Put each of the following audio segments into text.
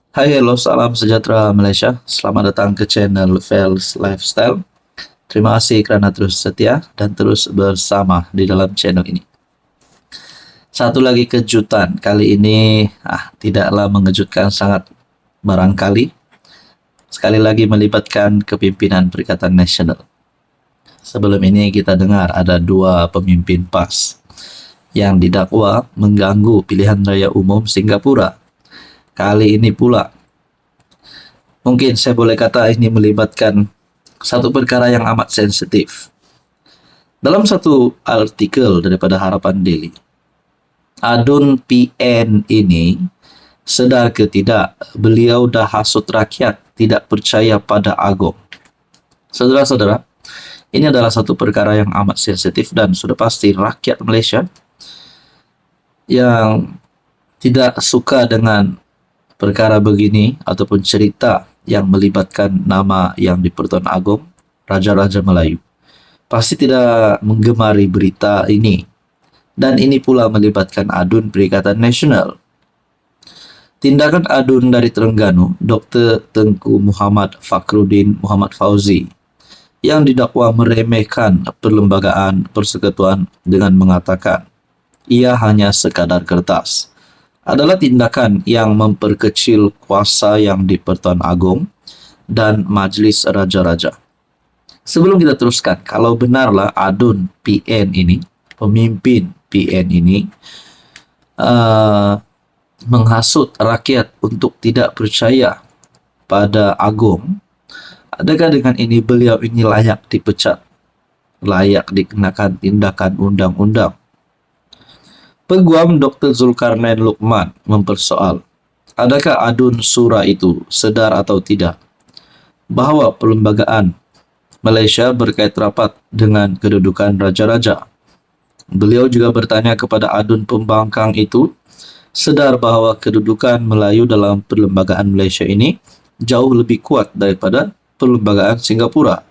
Hai, hello, salam sejahtera Malaysia. Selamat datang ke channel Fels Lifestyle. Terima kasih kerana terus setia dan terus bersama di dalam channel ini. Satu lagi kejutan kali ini tidaklah mengejutkan sangat barangkali. Sekali lagi melibatkan kepimpinan Perikatan Nasional. Sebelum ini kita dengar ada dua pemimpin PAS yang didakwa mengganggu pilihan raya umum Singapura. Kali ini pula mungkin saya boleh kata ini melibatkan satu perkara yang amat sensitif. Dalam satu artikel daripada Harapan Daily, Adun PN ini sedar ke tidak beliau dah hasut rakyat tidak percaya pada Agong. Saudara-saudara, ini adalah satu perkara yang amat sensitif dan sudah pasti rakyat Malaysia yang tidak suka dengan perkara begini ataupun cerita yang melibatkan nama yang di-Pertuan Agong, Raja-Raja Melayu, pasti tidak menggemari berita ini. Dan ini pula melibatkan Adun Perikatan Nasional. Tindakan Adun dari Terengganu, Dr. Tengku Muhammad Fakhruddin Muhammad Fauzi, yang didakwa meremehkan Perlembagaan Persekutuan dengan mengatakan ia hanya sekadar kertas, adalah tindakan yang memperkecil kuasa yang di-Pertuan Agong dan Majlis Raja-Raja. Sebelum kita teruskan, kalau benarlah Adun PN ini, pemimpin PN ini, menghasut rakyat untuk tidak percaya pada Agong, adakah dengan ini beliau ini layak dipecat, layak dikenakan tindakan undang-undang? Peguam Dr. Zulkarnain Luqman mempersoal, adakah Adun Sura itu sedar atau tidak bahawa perlembagaan Malaysia berkait rapat dengan kedudukan raja-raja? Beliau juga bertanya kepada Adun pembangkang itu, sedar bahawa kedudukan Melayu dalam perlembagaan Malaysia ini jauh lebih kuat daripada perlembagaan Singapura.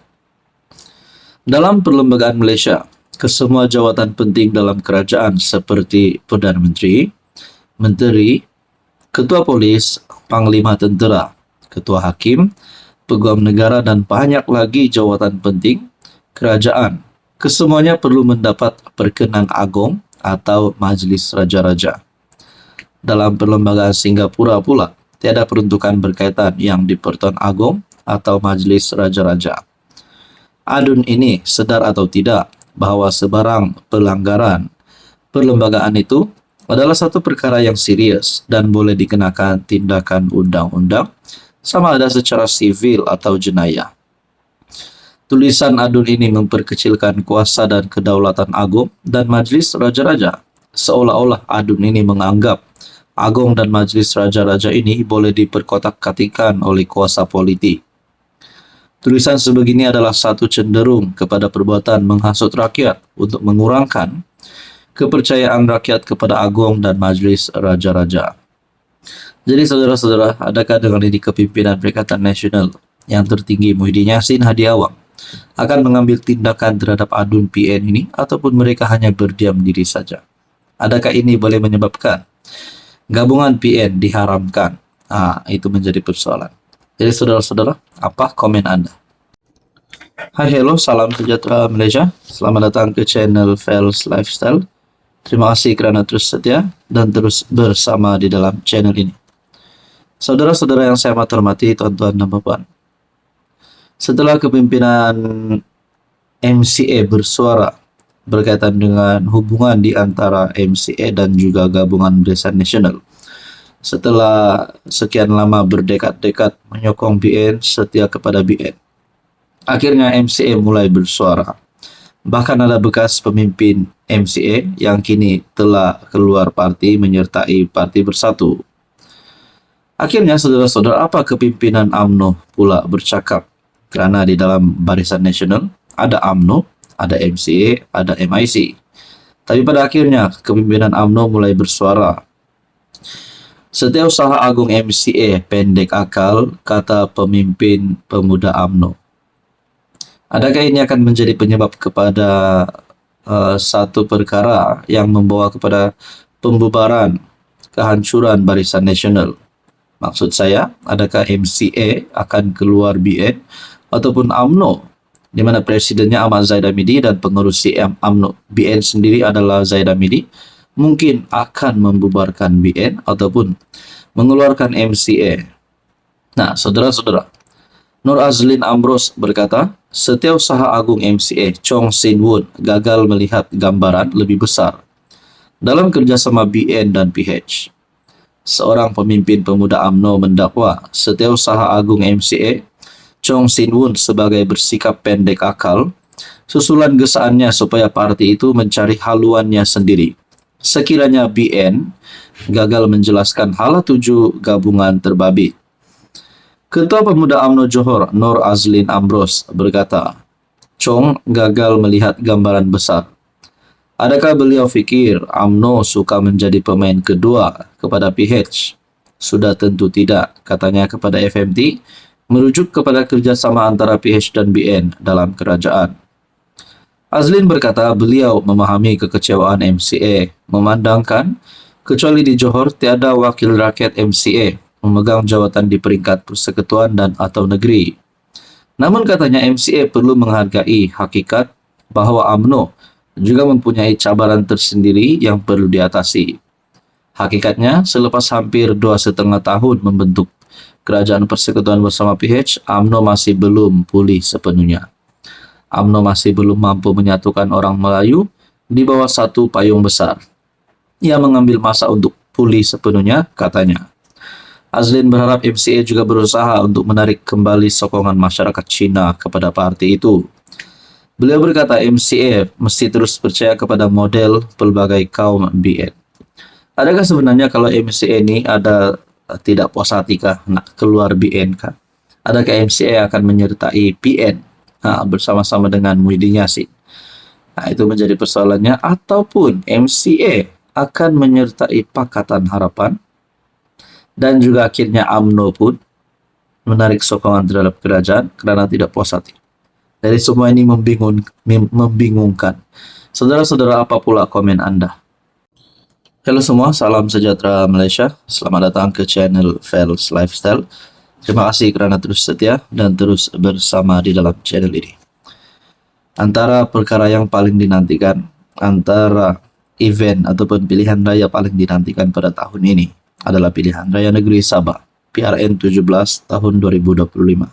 Dalam perlembagaan Malaysia, kesemua jawatan penting dalam kerajaan seperti Perdana Menteri, Menteri, Ketua Polis, Panglima Tentera, Ketua Hakim, Peguam Negara dan banyak lagi jawatan penting kerajaan, kesemuanya perlu mendapat perkenan Agong atau Majlis Raja-Raja. Dalam perlembagaan Singapura pula, tiada peruntukan berkaitan yang di-Pertuan Agong atau Majlis Raja-Raja. Adun ini sedar atau tidak bahawa sebarang pelanggaran perlembagaan itu adalah satu perkara yang serius dan boleh dikenakan tindakan undang-undang sama ada secara sivil atau jenayah. Tulisan Adun ini memperkecilkan kuasa dan kedaulatan Agong dan Majlis Raja-Raja, seolah-olah Adun ini menganggap Agong dan Majlis Raja-Raja ini boleh diperkotak-katikan oleh kuasa politik. Tulisan sebegini adalah satu cenderung kepada perbuatan menghasut rakyat untuk mengurangkan kepercayaan rakyat kepada Agong dan Majlis Raja-Raja. Jadi saudara-saudara, adakah dengan ini kepimpinan Perikatan Nasional yang tertinggi Muhyiddin Yassin Hadi Awang akan mengambil tindakan terhadap Adun PN ini ataupun mereka hanya berdiam diri saja? Adakah ini boleh menyebabkan gabungan PN diharamkan? Itu menjadi persoalan. Jadi saudara-saudara, apa komen Anda? Hai, hello, salam sejahtera Malaysia. Selamat datang ke channel Fels Lifestyle. Terima kasih kerana terus setia dan terus bersama di dalam channel ini. Saudara-saudara yang saya amat hormati, tuan-tuan dan puan-puan, setelah kepimpinan MCA bersuara berkaitan dengan hubungan di antara MCA dan juga Gabungan Barisan Nasional, setelah sekian lama berdekat-dekat menyokong BN, setia kepada BN, akhirnya MCA mulai bersuara. Bahkan ada bekas pemimpin MCA yang kini telah keluar parti menyertai Parti Bersatu. Akhirnya saudara-saudara, apa kepimpinan UMNO pula bercakap? Kerana di dalam Barisan Nasional ada UMNO, ada MCA, ada MIC. Tapi pada akhirnya kepimpinan UMNO mulai bersuara. Setiausaha Agung MCA pendek akal, kata pemimpin pemuda UMNO. Adakah ini akan menjadi penyebab kepada satu perkara yang membawa kepada pembubaran, kehancuran Barisan Nasional? Maksud saya, adakah MCA akan keluar BN ataupun UMNO, di mana presidennya Ahmad Zaid Hamidi dan pengurus CM UMNO BN sendiri adalah Zaid Hamidi, mungkin akan membubarkan BN ataupun mengeluarkan MCA. Nah, saudara-saudara, Nur Azlin Ambrose berkata, Setiausaha Agung MCA Chong Sin Woon gagal melihat gambaran lebih besar dalam kerjasama BN dan PH. Seorang pemimpin pemuda UMNO mendakwa Setiausaha Agung MCA Chong Sin Woon sebagai bersikap pendek akal susulan gesaannya supaya parti itu mencari haluannya sendiri. Sekiranya BN gagal menjelaskan hala tuju gabungan terbabit. Ketua Pemuda UMNO Johor, Nur Azlin Ambrose, berkata, Chong gagal melihat gambaran besar. Adakah beliau fikir UMNO suka menjadi pemain kedua kepada PH? Sudah tentu tidak, katanya kepada FMT, merujuk kepada kerjasama antara PH dan BN dalam kerajaan. Azlin berkata beliau memahami kekecewaan MCA, memandangkan kecuali di Johor tiada wakil rakyat MCA memegang jawatan di peringkat persekutuan dan atau negeri. Namun katanya MCA perlu menghargai hakikat bahawa UMNO juga mempunyai cabaran tersendiri yang perlu diatasi. Hakikatnya, selepas hampir 2,5 tahun membentuk kerajaan persekutuan bersama PH, UMNO masih belum pulih sepenuhnya. UMNO masih belum mampu menyatukan orang Melayu di bawah satu payung besar. Ia mengambil masa untuk pulih sepenuhnya, katanya. Azlin berharap MCA juga berusaha untuk menarik kembali sokongan masyarakat Cina kepada parti itu. Beliau berkata MCA mesti terus percaya kepada model pelbagai kaum BN. Adakah sebenarnya kalau MCA ini ada tidak puas hati kah nak keluar BN kah? Adakah MCA akan menyertai PN bersama-sama dengan Muhyiddin Yassin? Itu menjadi persoalannya. Ataupun MCA akan menyertai Pakatan Harapan dan juga akhirnya UMNO pun menarik sokongan terhadap kerajaan kerana tidak puas hati. Dari semua ini membingungkan. Saudara-saudara, apa pula komen Anda? Halo semua, salam sejahtera Malaysia. Selamat datang ke channel Fels Lifestyle. Terima kasih kerana terus setia dan terus bersama di dalam channel ini. Antara perkara yang paling dinantikan, antara event ataupun pilihan raya paling dinantikan pada tahun ini adalah pilihan raya negeri Sabah, PRN 17 tahun 2025.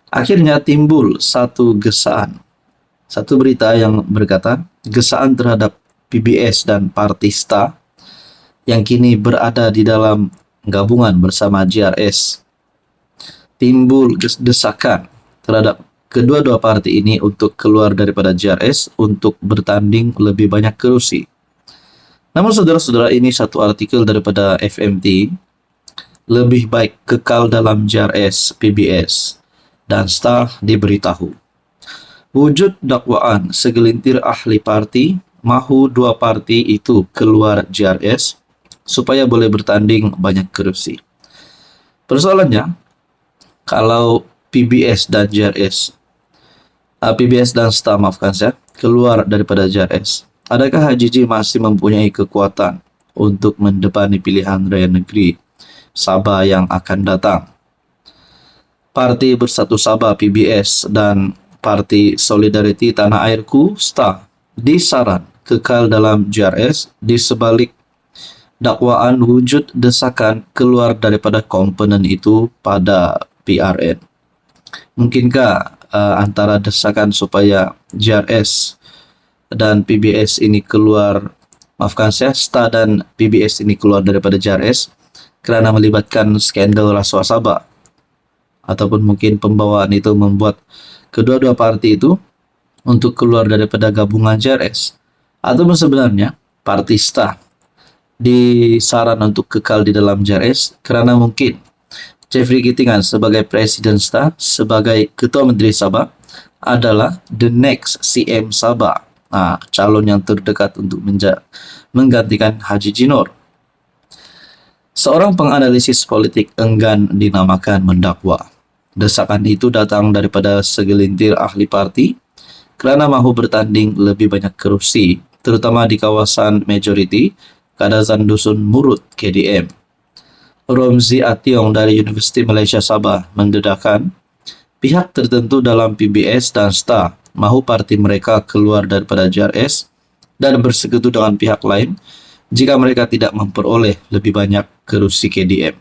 Akhirnya timbul satu gesaan, satu berita yang berkata gesaan terhadap PBS dan Partista yang kini berada di dalam gabungan bersama JRS. Timbul desakan terhadap kedua-dua parti ini untuk keluar daripada JRS untuk bertanding lebih banyak kerusi. Namun saudara-saudara, ini satu artikel daripada FMT, lebih baik kekal dalam JRS PBS dan STA diberitahu. Wujud dakwaan segelintir ahli parti mahu dua parti itu keluar JRS supaya boleh bertanding banyak kerusi. Persoalannya, kalau PBS dan JRS, PBS dan STA maafkan saya, keluar daripada JRS, adakah HJJ masih mempunyai kekuatan untuk mendepani pilihan raya negeri Sabah yang akan datang? Parti Bersatu Sabah PBS dan Parti Solidariti Tanah Airku STA disaran kekal dalam JRS di sebalik dakwaan wujud desakan keluar daripada komponen itu pada PRN. Mungkinkah antara desakan supaya JRS dan PBS ini keluar, maafkan saya, STA dan PBS ini keluar daripada JRS kerana melibatkan skandal rasuah Sabah, ataupun mungkin pembawaan itu membuat kedua-dua parti itu untuk keluar daripada gabungan JRS, ataupun sebenarnya parti STA disaran untuk kekal di dalam JRS kerana mungkin Jeffrey Gittingan sebagai Presiden STA, sebagai Ketua Menteri Sabah adalah the next CM Sabah, calon yang terdekat untuk menggantikan Haji Jinor. Seorang penganalisis politik enggan dinamakan mendakwa. Desakan itu datang daripada segelintir ahli parti kerana mahu bertanding lebih banyak kerusi, terutama di kawasan majoriti Kadazan Dusun Murut KDM. Romzi Ationg dari Universiti Malaysia Sabah mendedahkan, pihak tertentu dalam PBS dan STA mahu parti mereka keluar daripada JRS dan bersekutu dengan pihak lain jika mereka tidak memperoleh lebih banyak kerusi KDM.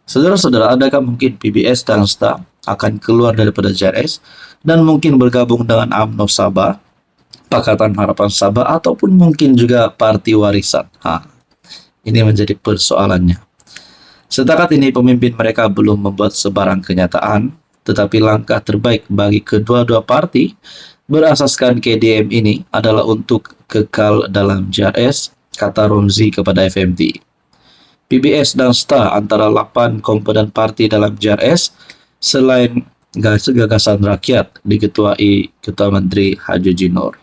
Saudara-saudara, adakah mungkin PBS dan STA akan keluar daripada JRS dan mungkin bergabung dengan UMNO Sabah, Pakatan Harapan Sabah, ataupun mungkin juga Parti Warisan? Ini menjadi persoalannya. Setakat ini pemimpin mereka belum membuat sebarang kenyataan, tetapi langkah terbaik bagi kedua-dua parti berasaskan KDM ini adalah untuk kekal dalam JRS, kata Romzi kepada FMT. PBS dan STA antara 8 komponen parti dalam JRS selain gagasan rakyat diketuai Ketua Menteri Haji Jinor.